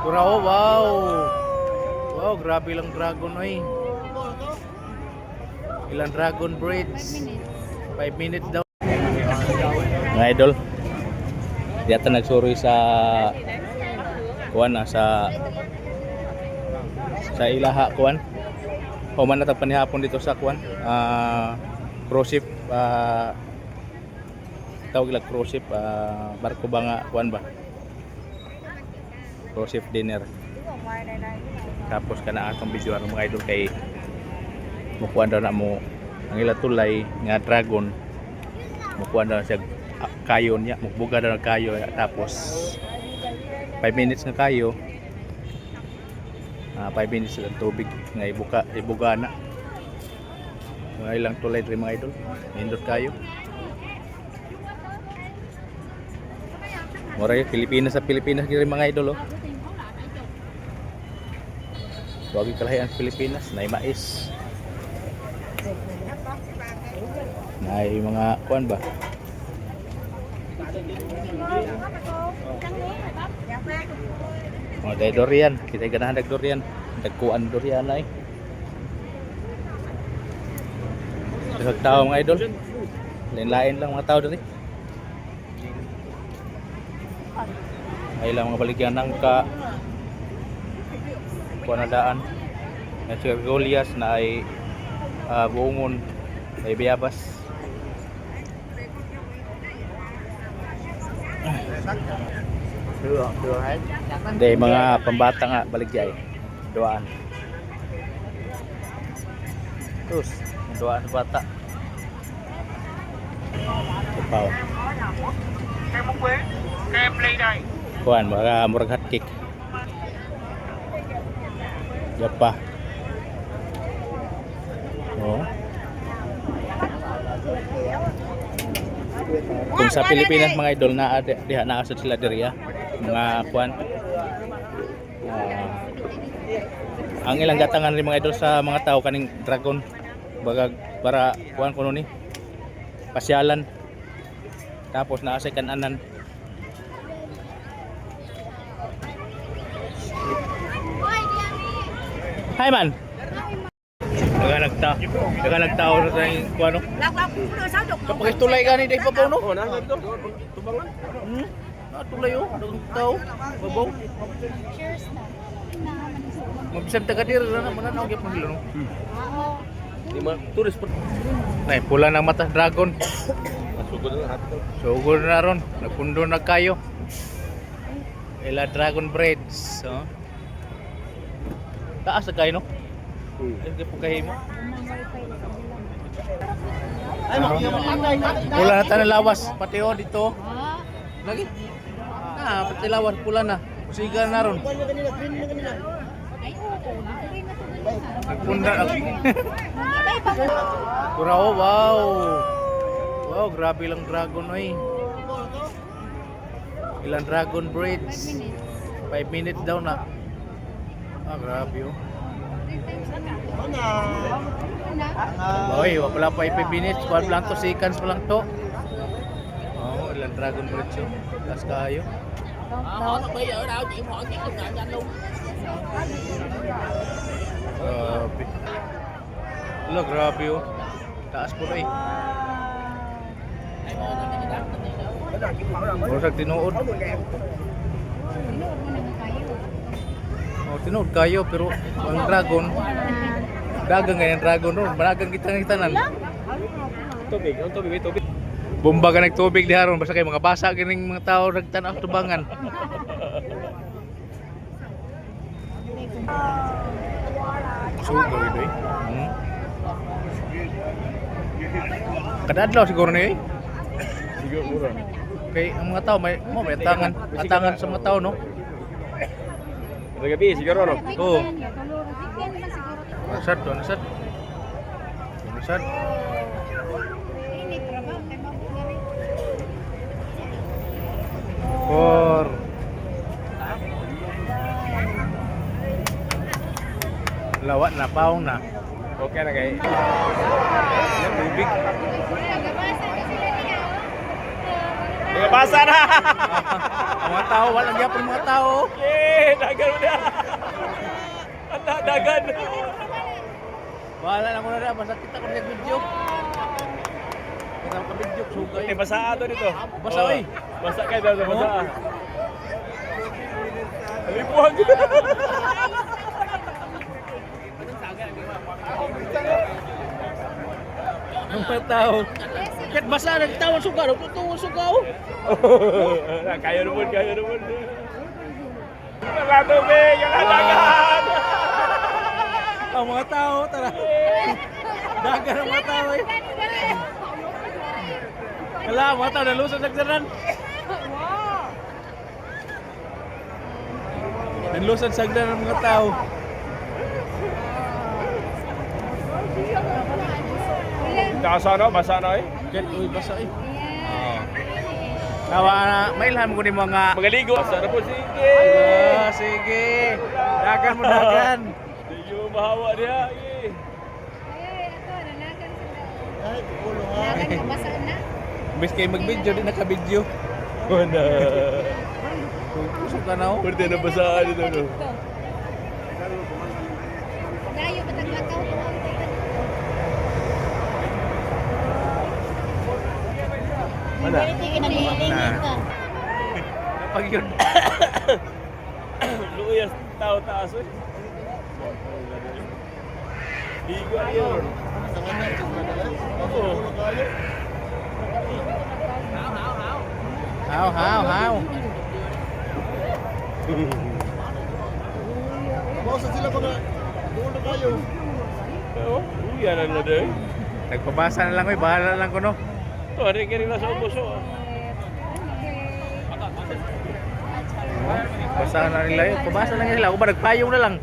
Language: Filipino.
Kurao, wow. Wow, grabe lang dragon oy. Ilang dragon breeds? 5 minutes daw. Mga idol, dito nagsuroy sa kuan na sa ilaha kuan. Human na tag panihapon dito sa kuan. Cruise ship, tawag lang cruise ship, barko ba nga kuan ba? Cruise ship dinner. Tapos kana atong video ang mga idol kay mukuan daw na mo ang ila tulay nga dragon. Mukuan daw siya kayo niya, mukbuga daw ng kayo tapos 5 minutes na kayo. 5 minutes ng tubig nga ibuga na. Mga ilang tulay rin mga idol. Nindot kayo. Mura yung Pilipinas sa Pilipinas rin mga idol oh. Huwag yung kalahian sa Pilipinas. Nay mais. Nay mga kuan ba? Mga day durian. Kita ganahan dag durian. Dagkuan durian ay. Sa tao mga idol. Lain-lain lang mga tao dito. Ay lang mga baligyan ng kuanadaan na Golias na ay buungon ay biyabas. Hindi mga pambata nga baligya ay duaan. Terus duaan sa bata. Kapaw. Kaya play day. Kuan mga murag hot cake. Yapa. Oh. Kung sa Pilipinas mga idol na diha na asad sila diriya mga kuan. Ang ilang gatangan rin mga idol sa mga tao kaning dragon bagag para kuan kuno ni pasyalan. Tapos naa sa kananan. Hi man. Nagtao na tayong kuano. Kapag tulay gani dai pa no? Oh, nang dito. Tubangan. Tulay oh, nagtao. Babaw. Cheers na. Mabisag taga diri na mananaw gyud pang no. Di man turis pa. Nay pula ng mata dragon. Masugod na hato. Sugod na ron, nagpundo na kayo. Ila dragon breeds, oh. Taas na kayo no? Hindi po kayo mo. Pula na tayo lawas, pati o dito. Lagi. Pati lawas, pula na. Siga na ron. Nagpunda. Kurao, wow. Wow, grabe lang dragon oy. Ilang dragon breeds? 5 minutes daw na. Grabe oh. Oy, wala pa 5 minutes, 12 lang to, seconds pa lang to. Oh, ilang dragon breeds yun. Taas kayo. Grabe. Wala, grabe oh. Taas po na eh. Murag tinuod. Oh, tinuod kayo pero ang dragon dagang ngayon dragon ron. Managang kita ng tanan. Tubig, ang tubig, may tubig. Bomba ka nagtubig di haron basta kay mga basa kining mga tao nagtanaw tubangan. Sugo ito eh. Kadadlaw siguro na eh. Siguro. Kay ang mga tao may atangan sa mga tao no. Gabi siguro no. Oo. Nasad. Por lawat na paong na. Okay na kay. Yan tubig. Nagabasa na. Ang mga tao walang gyapon mga tao. Dagan dagan. Bahala na ko na rin. Basta kita ko sa video. Kita ko video. Sugay. Eh, basa ato dito. Basa, Oh, oy. Basa kayo daw, basa. Alipuhan kita. Ang mga tao. Kahit basa nagtawang suga. Nagtutungong suga. Kaya naman, kaya naman. Wala tubig, wala dagat. Ang mga tao. Tara. Dagan ang mga tao eh. Wala, mga tao. Nalusot nagsaran. Nalusot sagdan ng mga tao. Basa na, basa na eh. Kahit uy basa eh. Tawa na. Mailhan ko ni mga... Magaligo. Basa na po, sige. Sige. Dagan mo dagan. Hindi mo mahawa niya. eh. Bis kayo mag-video, di naka-video. Wala. Pusok ka na oh. Pwede na basaan dito. No? Dayo pataglakaw ko. Wala. Kinalilinit ka. Pag yun. Luyas, tao taas eh. Higo yun. Oo. Haw. Bawsa sila pag doon na kayo. Oo, yan ang lado eh. Nagpabasa na lang ko, bahala na lang ko no. Ito, hari ka rin nasa ubuso. Basa na nila yun. Pabasa lang nila. Ako ba nagpayong na lang.